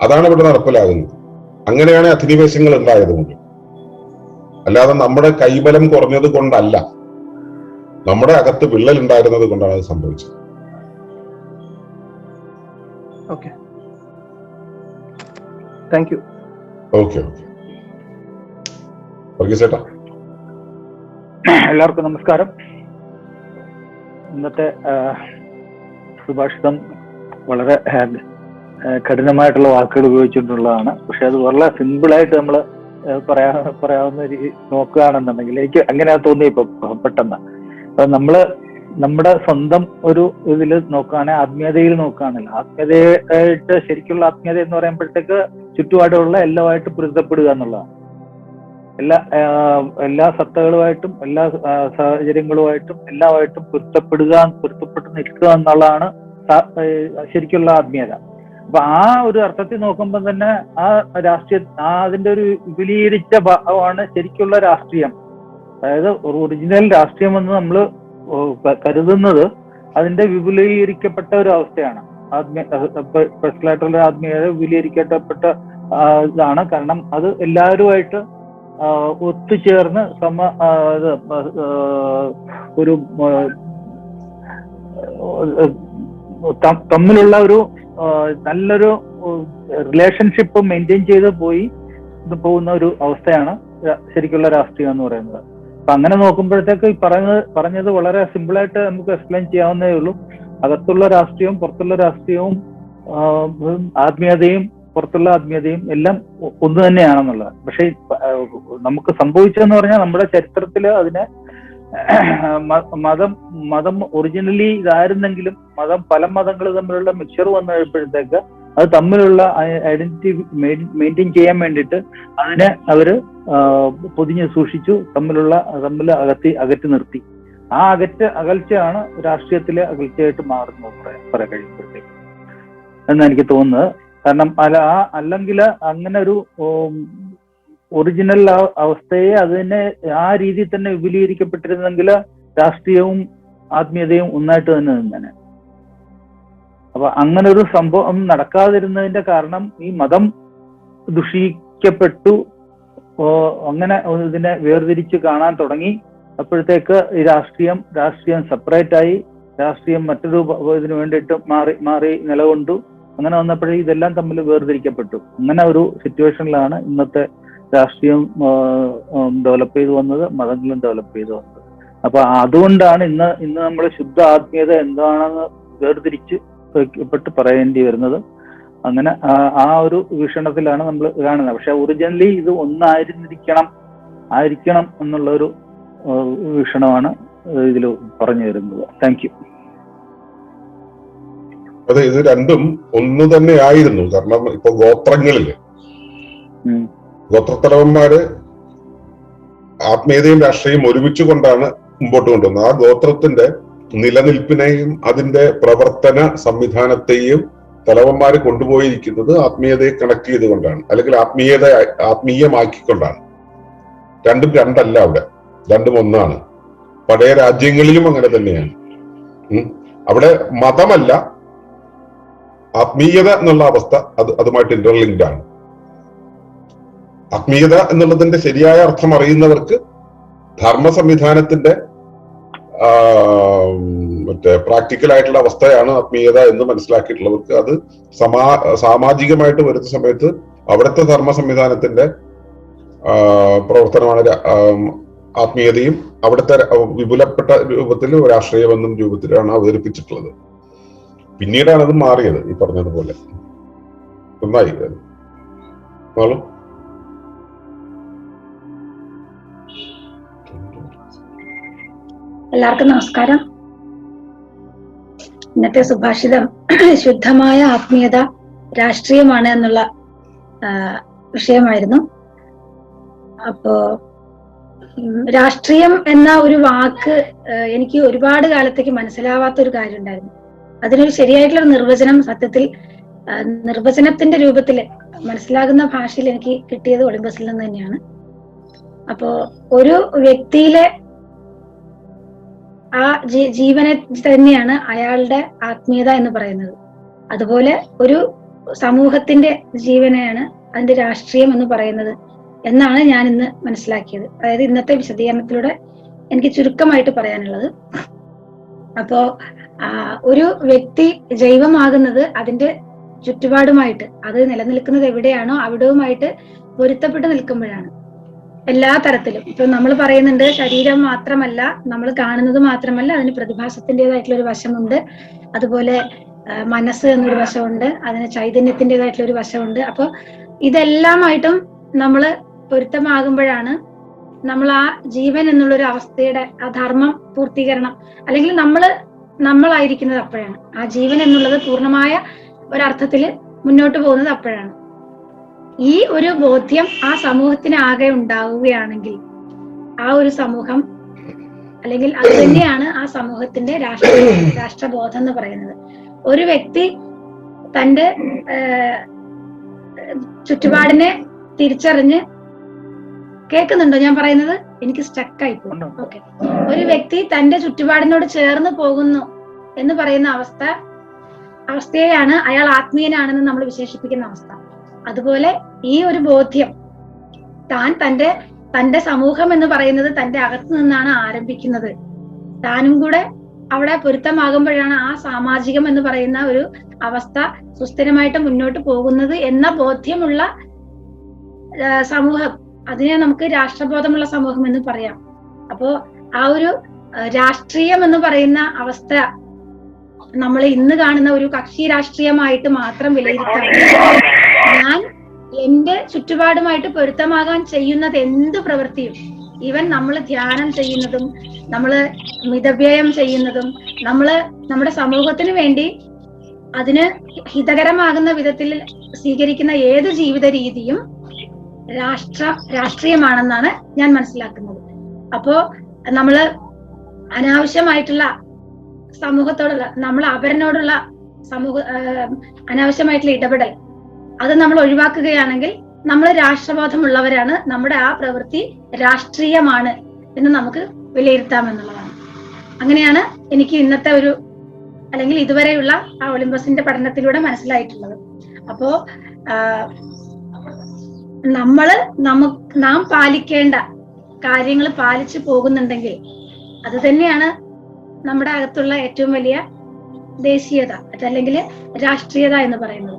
അതാണ് ഇവിടെ നടപ്പിലാകുന്നത്. അങ്ങനെയാണ് അധിനിവേശങ്ങൾ ഉണ്ടായതുകൊണ്ട്. അല്ലാതെ നമ്മുടെ കൈബലം കുറഞ്ഞത് കൊണ്ടല്ല, നമ്മുടെ അകത്ത് വിള്ളൽ ഉണ്ടായിരുന്നത് കൊണ്ടാണ് അത് സംഭവിച്ചത്. Okay, thank you. ഓക്കെ ചേട്ടാ. എല്ലാവർക്കും നമസ്കാരം. ഇന്നത്തെ സുഭാഷിതം വളരെ കഠിനമായിട്ടുള്ള വാക്കുകൾ ഉപയോഗിച്ചിട്ടുള്ളതാണ്. പക്ഷെ അത് വളരെ സിമ്പിളായിട്ട് നമ്മൾ പറയാവുന്ന രീതി നോക്കുകയാണെന്നുണ്ടെങ്കിൽ എനിക്ക് അങ്ങനെ തോന്നി ഇപ്പൊ പെട്ടെന്ന്. അപ്പൊ നമ്മുടെ സ്വന്തം ഒരു ഇതിൽ നോക്കുകയാണെങ്കിൽ, ആത്മീയതയിൽ നോക്കുകയാണെങ്കിൽ, ആത്മീയതയായിട്ട് ശരിക്കുള്ള ആത്മീയത എന്ന് പറയുമ്പോഴത്തേക്ക് ചുറ്റുപാടുള്ള എല്ലാമായിട്ട് പൊരുത്തപ്പെടുക എന്നുള്ളതാണ്. എല്ലാ സത്തകളുമായിട്ടും എല്ലാ സാഹചര്യങ്ങളുമായിട്ടും എല്ലാമായിട്ടും പൊരുത്തപ്പെട്ട് നിൽക്കുക എന്നുള്ളതാണ് ശരിക്കുള്ള ആത്മീയത. അപ്പൊ ആ ഒരു അർത്ഥത്തിൽ നോക്കുമ്പോൾ തന്നെ ആ അതിന്റെ ഒരു വിപുലീകരിച്ച ഭാവമാണ് ശരിക്കുള്ള രാഷ്ട്രീയം. അതായത് ഒറിജിനൽ രാഷ്ട്രീയം എന്ന് നമ്മൾ കരുതുന്നത് അതിന്റെ വിപുലീകരിക്കപ്പെട്ട ഒരു അവസ്ഥയാണ്. പേഴ്സണലായിട്ടുള്ള ആത്മീയത വിപുലീകരിക്കപ്പെട്ട ഇതാണ്. കാരണം അത് എല്ലാവരുമായിട്ട് ഒത്തുചേർന്ന് ഒരു തമ്മിലുള്ള ഒരു നല്ലൊരു റിലേഷൻഷിപ്പ് മെയിൻറ്റെയിൻ ചെയ്ത് പോകുന്ന ഒരു അവസ്ഥയാണ് ശരിക്കുള്ള രാഷ്ട്രീയം എന്ന് പറയുന്നത്. അപ്പൊ അങ്ങനെ നോക്കുമ്പോഴത്തേക്ക് ഈ പറഞ്ഞത് വളരെ സിമ്പിളായിട്ട് നമുക്ക് എക്സ്പ്ലെയിൻ ചെയ്യാവുന്നേ ഉള്ളൂ. അകത്തുള്ള രാഷ്ട്രീയവും പുറത്തുള്ള രാഷ്ട്രീയവും ആത്മീയതയും പുറത്തുള്ള ആത്മീയതയും എല്ലാം ഒന്ന് തന്നെയാണെന്നുള്ളത്. പക്ഷെ നമുക്ക് സംഭവിച്ചതെന്ന് പറഞ്ഞാൽ നമ്മുടെ ചരിത്രത്തിൽ അതിനെ മതം ഒറിജിനലി ഇതായിരുന്നെങ്കിലും പല മതങ്ങൾ തമ്മിലുള്ള മിക്സർ വന്നു കഴിയുമ്പോഴത്തേക്ക് അത് തമ്മിലുള്ള ഐഡന്റിറ്റി മെയിൻറ്റെയിൻ ചെയ്യാൻ വേണ്ടിയിട്ട് അതിനെ അവര് പൊതിഞ്ഞ് സൂക്ഷിച്ചു, തമ്മിൽ അകറ്റി നിർത്തി. ആ അകൽച്ചയാണ് രാഷ്ട്രീയത്തിലെ അകൽച്ചയായിട്ട് മാറുന്നത് പറയാൻ കഴിയുമ്പോഴത്തേക്ക് എന്നാണ് എനിക്ക് തോന്നുന്നത്. കാരണം അല്ലെങ്കിൽ അങ്ങനെ ഒരു ഒറിജിനൽ അവസ്ഥയെ അതിനെ ആ രീതിയിൽ തന്നെ വിപുലീകരിക്കപ്പെട്ടിരുന്നെങ്കിൽ രാഷ്ട്രീയവും ആത്മീയതയും ഒന്നായിട്ട് തന്നെ നിന്നേനെ. അപ്പൊ അങ്ങനെ ഒരു സംഭവം നടക്കാതിരുന്നതിന്റെ കാരണം ഈ മതം ദുഷിക്കപ്പെട്ടു, അങ്ങനെ ഇതിനെ വേർതിരിച്ച് കാണാൻ തുടങ്ങി. അപ്പോഴത്തേക്ക് ഈ രാഷ്ട്രീയം സെപ്പറേറ്റ് ആയി, രാഷ്ട്രീയം മറ്റൊരു ഇതിനു വേണ്ടിയിട്ട് മാറി നിലകൊണ്ടു. അങ്ങനെ വന്നപ്പോഴേ ഇതെല്ലാം തമ്മിൽ വേർതിരിക്കപ്പെട്ടു. അങ്ങനെ ഒരു സിറ്റുവേഷനിലാണ് ഇന്നത്തെ രാഷ്ട്രീയം ഡെവലപ്പ് ചെയ്തു വന്നത്, മതങ്ങളും ഡെവലപ്പ് ചെയ്തു വന്നത്. അപ്പൊ അതുകൊണ്ടാണ് ഇന്ന് നമ്മൾ ശുദ്ധ ആത്മീയത എന്താണെന്ന് വേർതിരിച്ച് പറയേണ്ടി വരുന്നത്. അങ്ങനെ ആ ഒരു വീക്ഷണത്തിലാണ് നമ്മൾ കാണുന്നത്. പക്ഷെ ഒറിജിനലി ഇത് ആയിരിക്കണം എന്നുള്ള ഒരു വീക്ഷണമാണ് ഇതിൽ പറഞ്ഞു വരുന്നത്. Thank you. അതെ, ഇത് രണ്ടും ഒന്ന് തന്നെ ആയിരുന്നു. കാരണം ഇപ്പൊ ഗോത്രങ്ങളില് ഗോത്രത്തലവന്മാര് ആത്മീയതയും രാഷ്ട്രീയവും ഒരുമിച്ച് കൊണ്ടാണ് മുമ്പോട്ട് കൊണ്ടുവന്നത്. ആ ഗോത്രത്തിന്റെ നിലനിൽപ്പിനെയും അതിന്റെ പ്രവർത്തന സംവിധാനത്തെയും തലവന്മാര് കൊണ്ടുപോയിരിക്കുന്നത് ആത്മീയതയെ കണക്ട് ചെയ്തുകൊണ്ടാണ്, അല്ലെങ്കിൽ ആത്മീയമാക്കിക്കൊണ്ടാണ്. രണ്ടും രണ്ടല്ല, അവിടെ രണ്ടും ഒന്നാണ്. പഴയ രാജ്യങ്ങളിലും അങ്ങനെ തന്നെയാണ്. അവിടെ മതമല്ല, ആത്മീയത എന്നുള്ള അവസ്ഥ അതുമായിട്ട് ഇന്റർലിങ്ക്ഡ് ആണ്. ആത്മീയത എന്നുള്ളതിന്റെ ശരിയായ അർത്ഥം അറിയുന്നവർക്ക് ധർമ്മ സംവിധാനത്തിന്റെ പ്രാക്ടിക്കൽ ആയിട്ടുള്ള അവസ്ഥയാണ് ആത്മീയത എന്ന് മനസ്സിലാക്കിയിട്ടുള്ളവർക്ക് അത് സാമാജികമായിട്ട് വരുന്ന സമയത്ത് അവിടുത്തെ ധർമ്മ സംവിധാനത്തിന്റെ പ്രവർത്തനമാണ് ആത്മീയതയും അവിടുത്തെ വിപുലപ്പെട്ട രൂപത്തിൽ രാഷ്ട്രീയമെന്നും രൂപത്തിലാണ് അവതരിപ്പിച്ചിട്ടുള്ളത്. പിന്നീടാണ് അത് മാറിയത്. ഈ പറഞ്ഞതുപോലെ നന്നായി. എല്ലാവർക്കും നമസ്കാരം. ഇന്നത്തെ സുഭാഷിതം ശുദ്ധമായ ആത്മീയത രാഷ്ട്രീയമാണ് എന്നുള്ള വിഷയമായിരുന്നു. അപ്പോ രാഷ്ട്രീയം എന്ന ഒരു വാക്ക് എനിക്ക് ഒരുപാട് കാലത്തേക്ക് മനസ്സിലാവാത്ത ഒരു കാര്യം ഉണ്ടായിരുന്നു. അതിനൊരു ശരിയായിട്ടുള്ള നിർവചനം സത്യത്തിൽ നിർവചനത്തിന്റെ രൂപത്തിൽ മനസ്സിലാകുന്ന ഭാഷയിൽ എനിക്ക് കിട്ടിയത് ഒളിമ്പസിൽ നിന്ന് തന്നെയാണ്. അപ്പോ ഒരു വ്യക്തിയിലെ ആ ജീവനെ തന്നെയാണ് അയാളുടെ ആത്മീയത എന്ന് പറയുന്നത്. അതുപോലെ ഒരു സമൂഹത്തിന്റെ ജീവനെയാണ് അതിന്റെ രാഷ്ട്രീയം എന്ന് പറയുന്നത് എന്നാണ് ഞാൻ ഇന്ന് മനസ്സിലാക്കിയത്. അതായത് ഇന്നത്തെ വിശദീകരണത്തിലൂടെ എനിക്ക് ചുരുക്കമായിട്ട് പറയാനുള്ളത്. അപ്പോ ഒരു വ്യക്തി ജൈവമാകുന്നത് അതിന്റെ ചുറ്റുപാടുമായിട്ട്, അത് നിലനിൽക്കുന്നത് എവിടെയാണോ അവിടവുമായിട്ട് പൊരുത്തപ്പെട്ട് നിൽക്കുമ്പോഴാണ്. എല്ലാ തരത്തിലും ഇപ്പൊ നമ്മൾ പറയുന്നുണ്ട് ശരീരം മാത്രമല്ല, നമ്മൾ കാണുന്നത് മാത്രമല്ല, അതിന് പ്രതിഭാസത്തിൻ്റെതായിട്ടുള്ള ഒരു വശമുണ്ട്. അതുപോലെ മനസ്സ് എന്നൊരു വശമുണ്ട്, അതിന് ചൈതന്യത്തിൻ്റെതായിട്ടുള്ള ഒരു വശമുണ്ട്. അപ്പൊ ഇതെല്ലാമായിട്ടും നമ്മൾ പൊരുത്തമാകുമ്പോഴാണ് നമ്മൾ ആ ജീവൻ എന്നുള്ളൊരു അവസ്ഥയുടെ ആ ധർമ്മം പൂർത്തീകരണം, അല്ലെങ്കിൽ നമ്മളായിരിക്കുന്നത് അപ്പോഴാണ്. ആ ജീവൻ എന്നുള്ളത് പൂർണ്ണമായ ഒരർത്ഥത്തിൽ മുന്നോട്ട് പോകുന്നത് അപ്പോഴാണ്. ഈ ഒരു ബോധ്യം ആ സമൂഹത്തിന് ആകെ ഉണ്ടാവുകയാണെങ്കിൽ ആ ഒരു സമൂഹം, അല്ലെങ്കിൽ അത് തന്നെയാണ് ആ സമൂഹത്തിന്റെ രാഷ്ട്രബോധം എന്ന് പറയുന്നത്. ഒരു വ്യക്തി തന്റെ ചുറ്റുപാടിനെ തിരിച്ചറിഞ്ഞ്, കേൾക്കുന്നുണ്ടോ ഞാൻ പറയുന്നത്? എനിക്ക് സ്റ്റക്കായി പോകും. ഓക്കെ. ഒരു വ്യക്തി തന്റെ ചുറ്റുപാടിനോട് ചേർന്ന് പോകുന്നു എന്ന് പറയുന്ന അവസ്ഥയെയാണ് അയാൾ ആത്മീയനാണെന്ന് നമ്മൾ വിശേഷിപ്പിക്കുന്ന അവസ്ഥ. അതുപോലെ ഈ ഒരു ബോധ്യം തന്റെ സമൂഹം എന്ന് പറയുന്നത് തന്റെ അകത്ത് നിന്നാണ് ആരംഭിക്കുന്നത്. താനും കൂടെ അവിടെ പൊരുത്തമാകുമ്പോഴാണ് ആ സാമാജികം എന്ന് പറയുന്ന ഒരു അവസ്ഥ സുസ്ഥിരമായിട്ട് മുന്നോട്ട് പോകുന്നത് എന്ന ബോധ്യമുള്ള സമൂഹം, അതിനെ നമുക്ക് രാഷ്ട്രബോധമുള്ള സമൂഹം എന്ന് പറയാം. അപ്പോ ആ ഒരു രാഷ്ട്രീയം എന്ന് പറയുന്ന അവസ്ഥ നമ്മൾ ഇന്ന് കാണുന്ന ഒരു കക്ഷി രാഷ്ട്രീയമായിട്ട് മാത്രം വിലയിരുത്താതെ, ഞാൻ എന്റെ ചുറ്റുപാടുമായിട്ട് പൊരുത്തമാകാൻ ചെയ്യുന്നത് എന്ത് പ്രവൃത്തിയും, ഈവൻ നമ്മൾ ധ്യാനം ചെയ്യുന്നതും നമ്മൾ മിതവ്യയം ചെയ്യുന്നതും നമ്മുടെ സമൂഹത്തിന് വേണ്ടി അതിന് ഹിതകരമാകുന്ന വിധത്തിൽ സ്വീകരിക്കുന്ന ഏത് ജീവിത രീതിയും രാഷ്ട്രീയമാണെന്നാണ് ഞാൻ മനസ്സിലാക്കുന്നത്. അപ്പോ നമ്മള് അനാവശ്യമായിട്ടുള്ള സമൂഹത്തോടുള്ള, നമ്മൾ അവരനോടുള്ള അനാവശ്യമായിട്ടുള്ള ഇടപെടൽ അത് നമ്മൾ ഒഴിവാക്കുകയാണെങ്കിൽ നമ്മൾ രാഷ്ട്രബോധമുള്ളവരാണ്, നമ്മുടെ ആ പ്രവൃത്തി രാഷ്ട്രീയമാണ് എന്ന് നമുക്ക് വിലയിരുത്താമെന്നുള്ളതാണ്. അങ്ങനെയാണ് എനിക്ക് ഇന്നത്തെ ഒരു, അല്ലെങ്കിൽ ഇതുവരെയുള്ള ആ ഒളിമ്പസിന്റെ പഠനത്തിലൂടെ മനസ്സിലായിട്ടുള്ളത്. അപ്പോ നാം പാലിക്കേണ്ട കാര്യങ്ങൾ പാലിച്ചു പോകുന്നുണ്ടെങ്കിൽ അത് തന്നെയാണ് നമ്മുടെ അകത്തുള്ള ഏറ്റവും വലിയ ദേശീയത, അതല്ലെങ്കിൽ രാഷ്ട്രീയത എന്ന് പറയുന്നത്.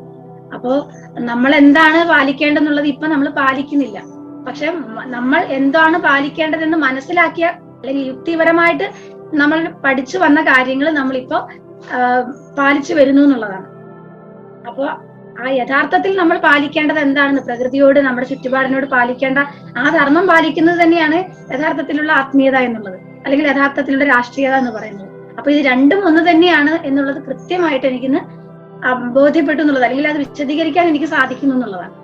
അപ്പോ നമ്മൾ എന്താണ് പാലിക്കേണ്ടതെന്നുള്ളത് ഇപ്പൊ നമ്മൾ പാലിക്കുന്നില്ല. പക്ഷെ നമ്മൾ എന്താണ് പാലിക്കേണ്ടതെന്ന് മനസ്സിലാക്കിയ, അല്ലെങ്കിൽ യുക്തിപരമായിട്ട് നമ്മൾ പഠിച്ചു വന്ന കാര്യങ്ങൾ നമ്മളിപ്പോ പാലിച്ചു വരുന്നു എന്നുള്ളതാണ്. അപ്പോ ആ യഥാർത്ഥത്തിൽ നമ്മൾ പാലിക്കേണ്ടത് എന്താണെന്ന്, പ്രകൃതിയോട്, നമ്മുടെ ചുറ്റുപാടിനോട് പാലിക്കേണ്ട ആ ധർമ്മം പാലിക്കുന്നത് തന്നെയാണ് യഥാർത്ഥത്തിലുള്ള ആത്മീയത എന്നുള്ളത്, അല്ലെങ്കിൽ യഥാർത്ഥത്തിലുള്ള രാഷ്ട്രീയത എന്ന് പറയുന്നത്. അപ്പൊ ഇത് രണ്ടും ഒന്ന് തന്നെയാണ് എന്നുള്ളത് കൃത്യമായിട്ട് എനിക്കിന്ന് ബോധ്യപ്പെട്ടു എന്നുള്ളത്, അല്ലെങ്കിൽ അത് വിശദീകരിക്കാൻ എനിക്ക് സാധിക്കുന്നു എന്നുള്ളതാണ്.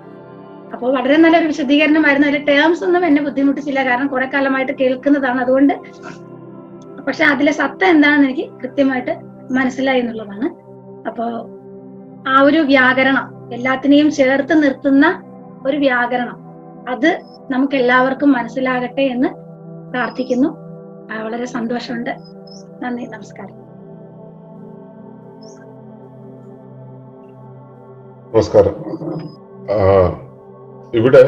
അപ്പോൾ വളരെ നല്ലൊരു വിശദീകരണമായിരുന്നു. അതിലെ ടേംസ് ഒന്നും എന്നെ ബുദ്ധിമുട്ടിച്ചില്ല, കാരണം കുറെ കാലമായിട്ട് കേൾക്കുന്നതാണ്. അതുകൊണ്ട് പക്ഷെ അതിലെ സത്ത എന്താണെന്ന് എനിക്ക് കൃത്യമായിട്ട് മനസ്സിലായി എന്നുള്ളതാണ്. അപ്പോ ആ ഒരു വ്യാകരണം, എല്ലാത്തിനെയും ചേർത്ത് നിർത്തുന്ന ഒരു വ്യാകരണം, അത് നമുക്ക് എല്ലാവർക്കും മനസ്സിലാകട്ടെ എന്ന് പ്രാർത്ഥിക്കുന്നു. വളരെ സന്തോഷമുണ്ട്. നന്ദി, നമസ്കാരം. നമസ്കാരം. ഇവിടെ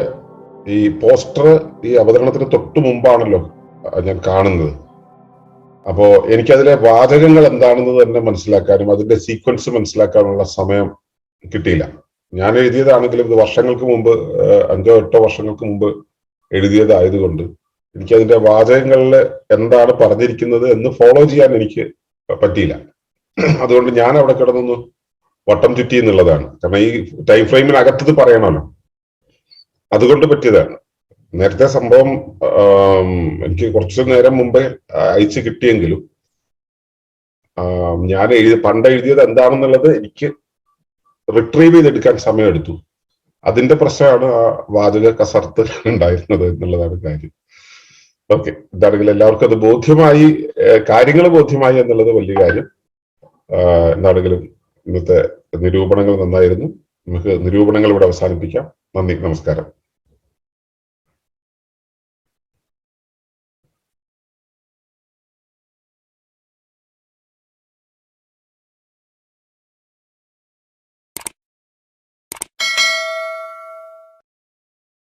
ഈ പോസ്റ്റർ ഈ അവതരണത്തിന് തൊട്ടു മുമ്പാണല്ലോ ഞാൻ കാണുന്നത്. അപ്പോ എനിക്കതിലെ വാചകങ്ങൾ എന്താണെന്ന് തന്നെ മനസ്സിലാക്കാനും അതിന്റെ സീക്വൻസ് മനസ്സിലാക്കാനുള്ള സമയം കിട്ടിയില്ല. ഞാൻ എഴുതിയതാണെങ്കിലും ഇത് വർഷങ്ങൾക്ക് മുമ്പ്, 5 or 8 വർഷങ്ങൾക്ക് മുമ്പ് എഴുതിയതായതുകൊണ്ട് എനിക്ക് അതിന്റെ വാചകങ്ങളിൽ എന്താണ് പറഞ്ഞിരിക്കുന്നത് എന്ന് ഫോളോ ചെയ്യാൻ എനിക്ക് പറ്റിയില്ല. അതുകൊണ്ട് ഞാൻ അവിടെ കിടന്നൊന്ന് വട്ടം ചുറ്റി എന്നുള്ളതാണ്. കാരണം ഈ ടൈം ഫ്രെയിമിനകത്തത് പറയണമല്ലോ, അതുകൊണ്ട് പറ്റിയതാണ്. നേരത്തെ സംഭവം എനിക്ക് കുറച്ചു നേരം മുമ്പേ അയച്ചു കിട്ടിയെങ്കിലും ഞാൻ പണ്ട് എഴുതിയത് എന്താണെന്നുള്ളത് എനിക്ക് റിട്രീവ് ചെയ്തെടുക്കാൻ സമയമെടുത്തു. അതിന്റെ പ്രശ്നമാണ് ആ വാചക കസർത്ത് ഉണ്ടായിരുന്നത് എന്നുള്ളതാണ് കാര്യം. ഓക്കെ, എന്താണെങ്കിലും എല്ലാവർക്കും അത് ബോധ്യമായി, കാര്യങ്ങൾ ബോധ്യമായി എന്നുള്ളത് വലിയ കാര്യം. എന്താണെങ്കിലും ഇന്നത്തെ നിരൂപണങ്ങൾ നന്നായിരുന്നു. നമുക്ക് നിരൂപണങ്ങൾ ഇവിടെ അവസാനിപ്പിക്കാം. നന്ദി, നമസ്കാരം.